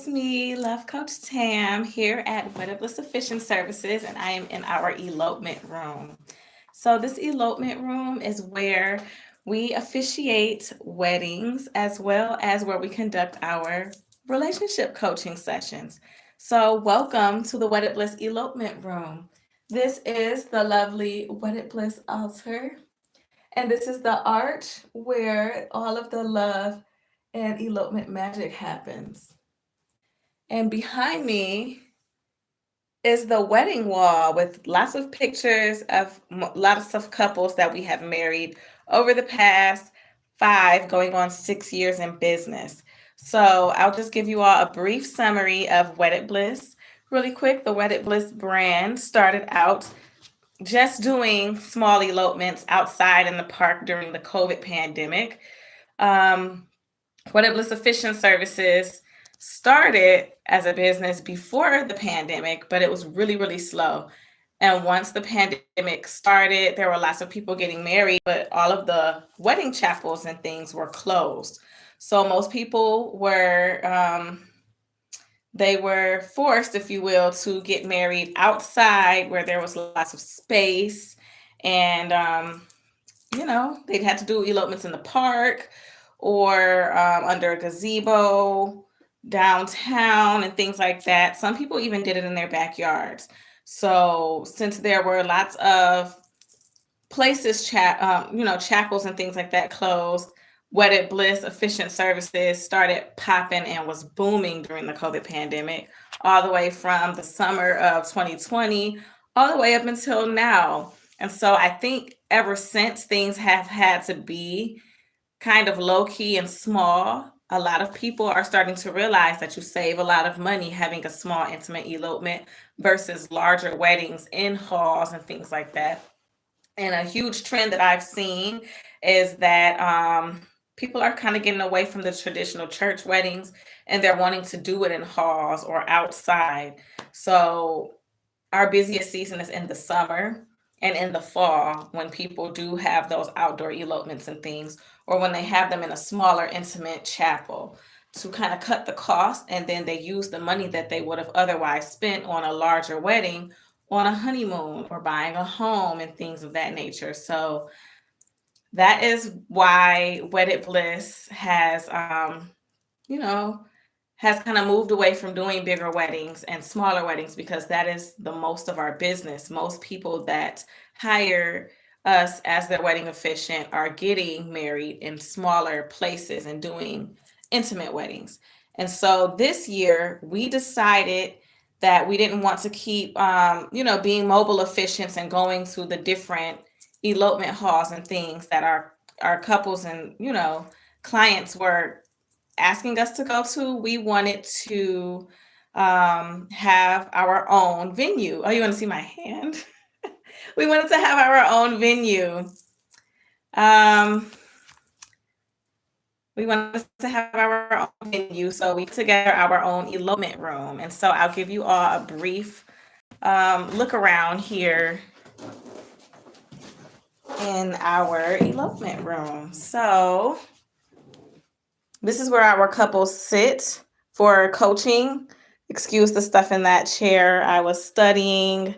is me, Love Coach Tam, here at Wed It Bliss Efficient Services, and I am in our elopement room. So, this elopement room is where we officiate weddings as well as where we conduct our relationship coaching sessions. So, welcome to the Wed It Bliss Elopement Room. This is the lovely Wed It Bliss altar, and this is the arch where all of the love and elopement magic happens. And behind me is the wedding wall with lots of pictures of lots of couples that we have married over the past 5 going on 6 years in business. So I'll just give you all a brief summary of Wed It Bliss. Really quick, the Wed It Bliss brand started out just doing small elopements outside in the park during the COVID pandemic. Um, Wed It Bliss Efficient Services started as a business before the pandemic, but it was really, really slow. And once the pandemic started, there were lots of people getting married, but all of the wedding chapels and things were closed. So most people they were forced, if you will, to get married outside where there was lots of space. And, they'd had to do elopements in the park or under a gazebo downtown and things like that. Some people even did it in their backyards. So since there were lots of places, chapels and things like that closed, Wed It Bliss Efficient Services started popping and was booming during the COVID pandemic, all the way from the summer of 2020, all the way up until now. And so I think ever since things have had to be kind of low key and small, a lot of people are starting to realize that you save a lot of money having a small, intimate elopement versus larger weddings in halls and things like that. And a huge trend that I've seen is that people are kind of getting away from the traditional church weddings and they're wanting to do it in halls or outside. So our busiest season is in the summer and in the fall when people do have those outdoor elopements and things, or when they have them in a smaller, intimate chapel to kind of cut the cost. And then they use the money that they would have otherwise spent on a larger wedding on a honeymoon or buying a home and things of that nature. So that is why Wed It Bliss you know, has kind of moved away from doing bigger weddings and smaller weddings because that is the most of our business. Most people that hire us as their wedding officiant are getting married in smaller places and doing intimate weddings. And so this year we decided that we didn't want to keep, being mobile efficients and going to the different elopement halls and things that our couples and, clients were asking us to go to. We wanted to have our own venue. Oh, you want to see my hand? We wanted to have our own venue. Um, we wanted to have our own venue, so we put together our own elopement room. And so I'll give you all a brief look around here in our elopement room. So this is where our couples sit for coaching. Excuse the stuff in that chair. I was studying,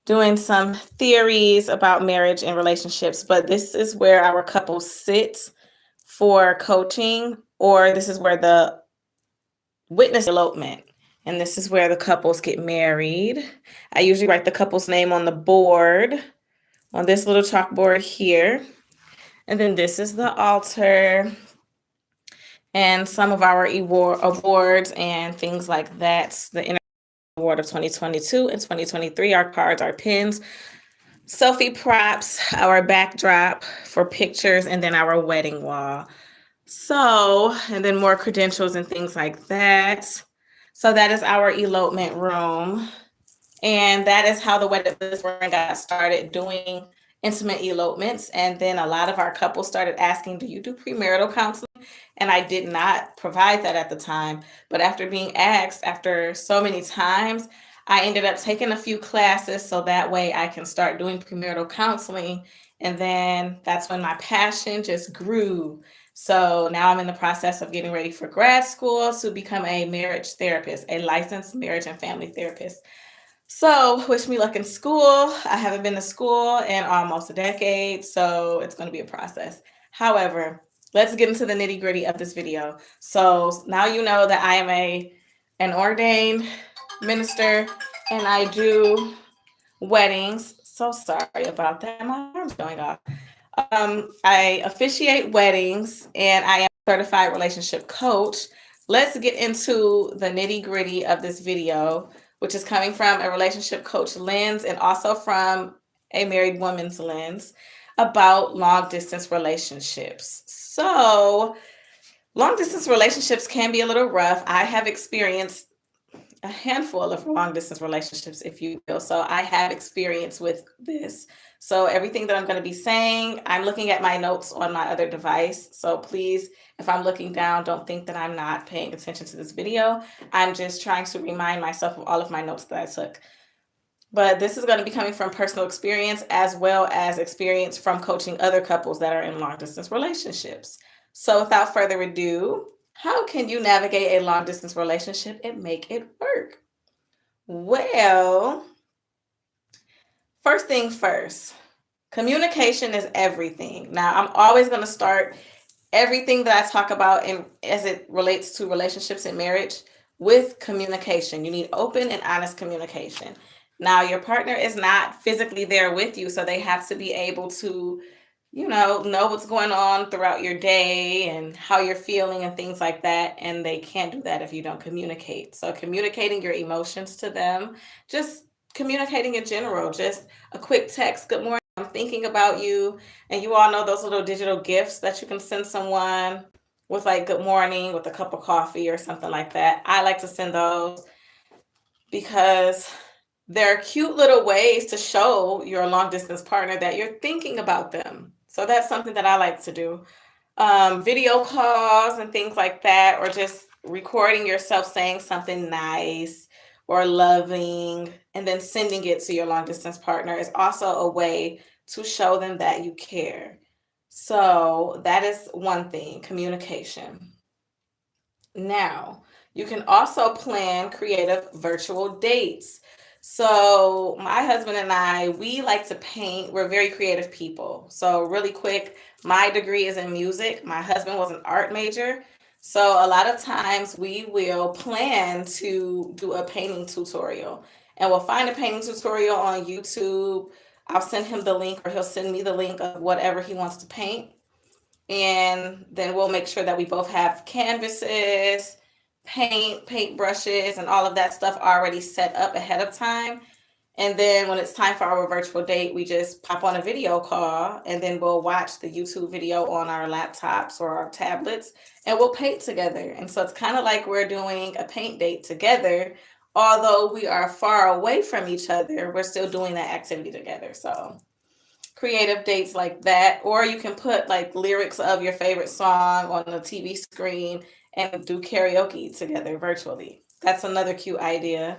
doing some theories about marriage and relationships, but this is where our couples sit for coaching, or this is where the witness elopement, and this is where the couples get married. I usually write the couple's name on the board, on this little chalkboard here. And then this is the altar and some of our awards and things like that. The Inner Award of 2022 and 2023, our cards, our pins, selfie props, our backdrop for pictures, and then our wedding wall. So, and then more credentials and things like that. So that is our elopement room. And that is how the Wed It Bliss brand got started, doing intimate elopements. And then a lot of our couples started asking, do you do premarital counseling? And I did not provide that at the time. But after being asked after so many times, I ended up taking a few classes so that way I can start doing premarital counseling. And then that's when my passion just grew So now I'm in the process of getting ready for grad school to become a marriage therapist, a licensed marriage and family therapist. So wish me luck in school. I haven't been to school in almost a decade, so it's going to be a process. However, let's get into the nitty gritty of this video. So now you know that I am an ordained minister and I do weddings. So sorry about that. My alarm's going off. I officiate weddings and I am a certified relationship coach. Let's get into the nitty gritty of this video, which is coming from a relationship coach lens and also from a married woman's lens about long distance relationships. So, long distance relationships can be a little rough. I have experienced a handful of long distance relationships, if you will. So I have experience with this. So everything that I'm going to be saying, I'm looking at my notes on my other device. So please, if I'm looking down, don't think that I'm not paying attention to this video. I'm just trying to remind myself of all of my notes that I took. But this is going to be coming from personal experience as well as experience from coaching other couples that are in long distance relationships. So without further ado, how can you navigate a long distance relationship and make it work? Well, first thing first, communication is everything. Now, I'm always going to start everything that I talk about as it relates to relationships and marriage with communication. You need open and honest communication. Now, your partner is not physically there with you, so they have to be able to, know what's going on throughout your day and how you're feeling and things like that. And they can't do that if you don't communicate. So, communicating your emotions to them, just communicating in general, just a quick text, good morning, I'm thinking about you. And you all know those little digital gifts that you can send someone with, like, good morning with a cup of coffee or something like that. I like to send those because they're cute little ways to show your long distance partner that you're thinking about them. So that's something that I like to do. Video calls and things like that, or just recording yourself saying something nice or loving and then sending it to your long distance partner is also a way to show them that you care. So that is one thing, communication. Now, you can also plan creative virtual dates. So, my husband and I, we like to paint. We're very creative people. So, really quick, my degree is in music. My husband was an art major. So, a lot of times we will plan to do a painting tutorial and we'll find a painting tutorial on YouTube. I'll send him the link or he'll send me the link of whatever he wants to paint, and then we'll make sure that we both have canvases, paint brushes, and all of that stuff already set up ahead of time. And then when it's time for our virtual date, we just pop on a video call and then we'll watch the YouTube video on our laptops or our tablets and we'll paint together. And so it's kind of like we're doing a paint date together. Although we are far away from each other, we're still doing that activity together. So creative dates like that, or you can put like lyrics of your favorite song on the TV screen and do karaoke together virtually. That's another cute idea.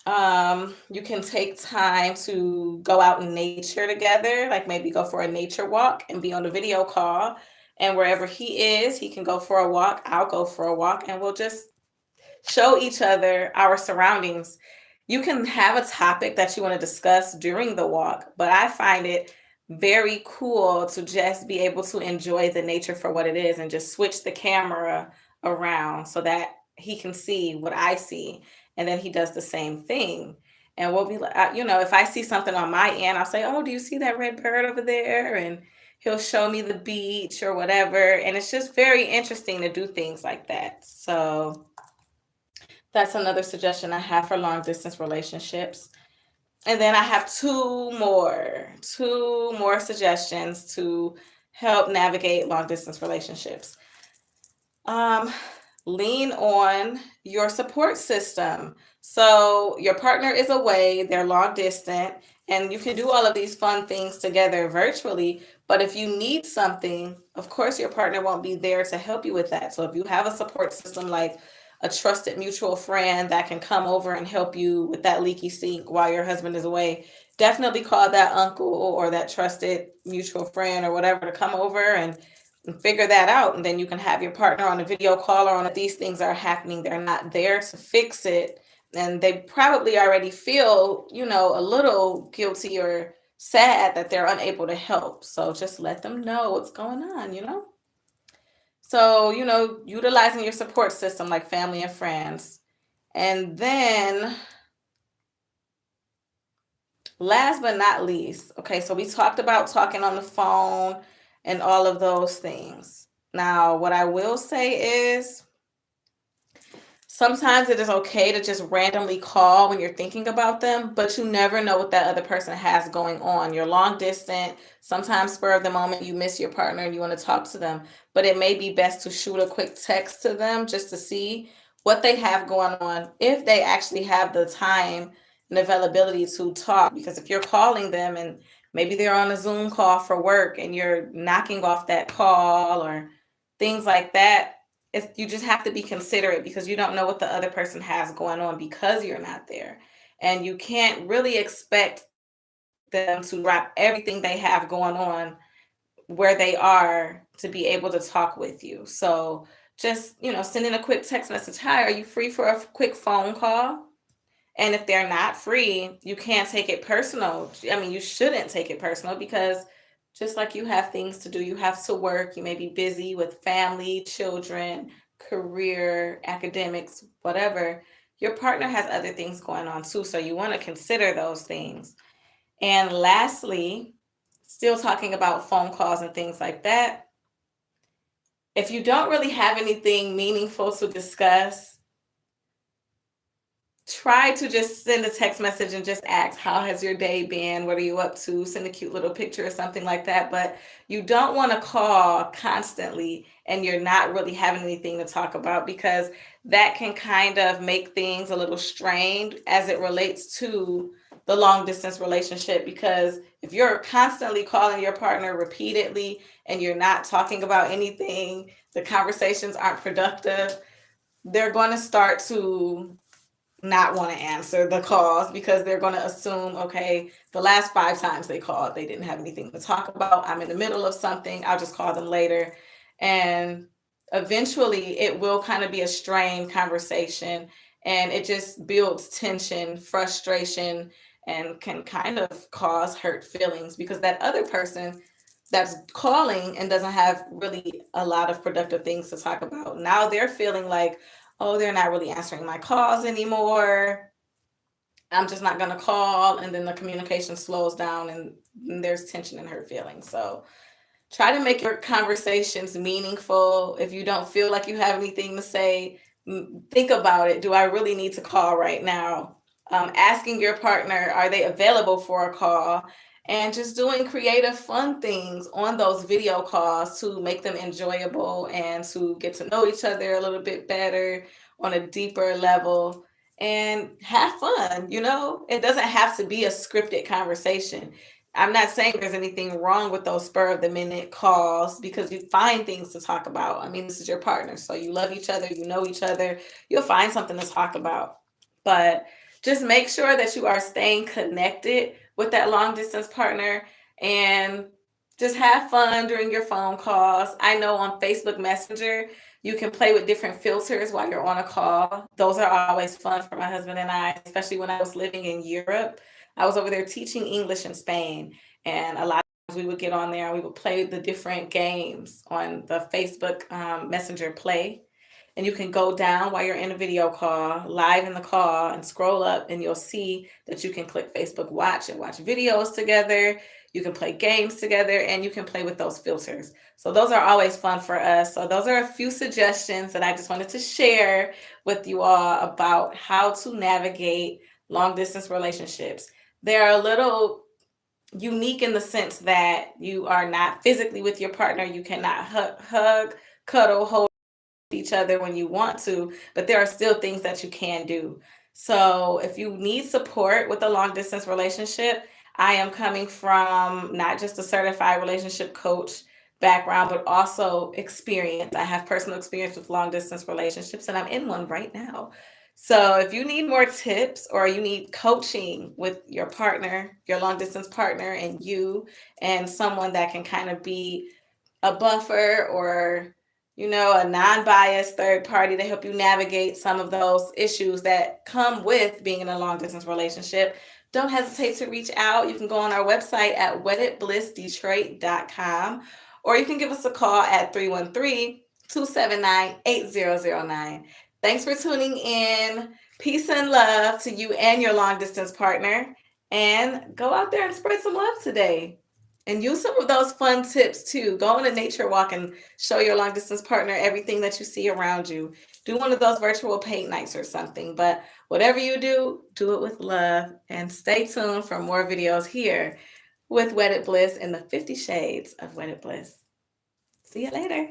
You can take time to go out in nature together, like maybe go for a nature walk and be on a video call. And wherever he is, he can go for a walk. I'll go for a walk, and we'll just show each other our surroundings. You can have a topic that you want to discuss during the walk, but I find it very cool to just be able to enjoy the nature for what it is and just switch the camera around so that he can see what I see. And then he does the same thing. And we'll be like, if I see something on my end, I'll say, oh, do you see that red bird over there? And he'll show me the beach or whatever. And it's just very interesting to do things like that. So that's another suggestion I have for long distance relationships. And then I have two more suggestions to help navigate long distance relationships. Lean on your support system. So your partner is away, they're long distant, and you can do all of these fun things together virtually. But if you need something, of course, your partner won't be there to help you with that. So if you have a support system like a trusted mutual friend that can come over and help you with that leaky sink while your husband is away, definitely call that uncle or that trusted mutual friend or whatever to come over and and figure that out. And then you can have your partner on a video call or on these things are happening. They're not there to fix it. And they probably already feel, a little guilty or sad that they're unable to help. So just let them know what's going on. So, utilizing your support system like family and friends. And then last but not least, okay, so we talked about talking on the phone and all of those things. Now, what I will say is sometimes it is okay to just randomly call when you're thinking about them, but you never know what that other person has going on. You're long distance, sometimes spur of the moment, you miss your partner and you want to talk to them, but it may be best to shoot a quick text to them just to see what they have going on, if they actually have the time and availability to talk. Because if you're calling them and maybe they're on a Zoom call for work and you're knocking off that call or things like that, you just have to be considerate because you don't know what the other person has going on because you're not there. And you can't really expect them to drop everything they have going on where they are to be able to talk with you. So just, sending a quick text message. Hi, are you free for a quick phone call? And if they're not free, you can't take it personal. I mean, you shouldn't take it personal because just like you have things to do, you have to work, you may be busy with family, children, career, academics, whatever. Your partner has other things going on too. So you want to consider those things. And lastly, still talking about phone calls and things like that. If you don't really have anything meaningful to discuss, try to just send a text message and just ask, how has your day been? What are you up to? Send a cute little picture or something like that. But you don't want to call constantly and you're not really having anything to talk about, because that can kind of make things a little strained as it relates to the long distance relationship. Because if you're constantly calling your partner repeatedly and you're not talking about anything, the conversations aren't productive, they're going to start to not want to answer the calls because they're going to assume, okay, the last 5 times they called, they didn't have anything to talk about. I'm in the middle of something. I'll just call them later. And eventually it will kind of be a strained conversation, and it just builds tension, frustration, and can kind of cause hurt feelings because that other person that's calling and doesn't have really a lot of productive things to talk about, now they're feeling like, oh, they're not really answering my calls anymore, I'm just not going to call. And then the communication slows down and there's tension and hurt feelings. So try to make your conversations meaningful. If you don't feel like you have anything to say, think about it. Do I really need to call right now? Asking your partner, are they available for a call? And just doing creative, fun things on those video calls to make them enjoyable and to get to know each other a little bit better on a deeper level and have fun. It doesn't have to be a scripted conversation. I'm not saying there's anything wrong with those spur of the minute calls because you find things to talk about. I mean, this is your partner, so you love each other, you know each other, you'll find something to talk about. But just make sure that you are staying connected with that long distance partner and just have fun during your phone calls. I know on Facebook Messenger, you can play with different filters while you're on a call. Those are always fun for my husband and I, especially when I was living in Europe. I was over there teaching English in Spain, and a lot of times we would get on there and we would play the different games on the Facebook Messenger Play. And you can go down while you're in a video call, live in the call, and scroll up, and you'll see that you can click Facebook Watch and watch videos together. You can play games together, and you can play with those filters. So those are always fun for us. So those are a few suggestions that I just wanted to share with you all about how to navigate long distance relationships. They're a little unique in the sense that you are not physically with your partner. You cannot hug, cuddle, hold each other when you want to, but there are still things that you can do. So if you need support with a long distance relationship, I am coming from not just a certified relationship coach background, but also experience. I have personal experience with long distance relationships, and I'm in one right now. So if you need more tips or you need coaching with your partner, your long distance partner, and someone that can kind of be a buffer or, a non-biased third party to help you navigate some of those issues that come with being in a long distance relationship, don't hesitate to reach out. You can go on our website at weditblissdetroit.com, or you can give us a call at 313-279-8009. Thanks for tuning in. Peace and love to you and your long distance partner. And go out there and spread some love today. And use some of those fun tips too. Go on a nature walk and show your long distance partner everything that you see around you. Do one of those virtual paint nights or something. But whatever you do, do it with love. And stay tuned for more videos here with Wed It Bliss and the 50 Shades of Wed It Bliss. See you later.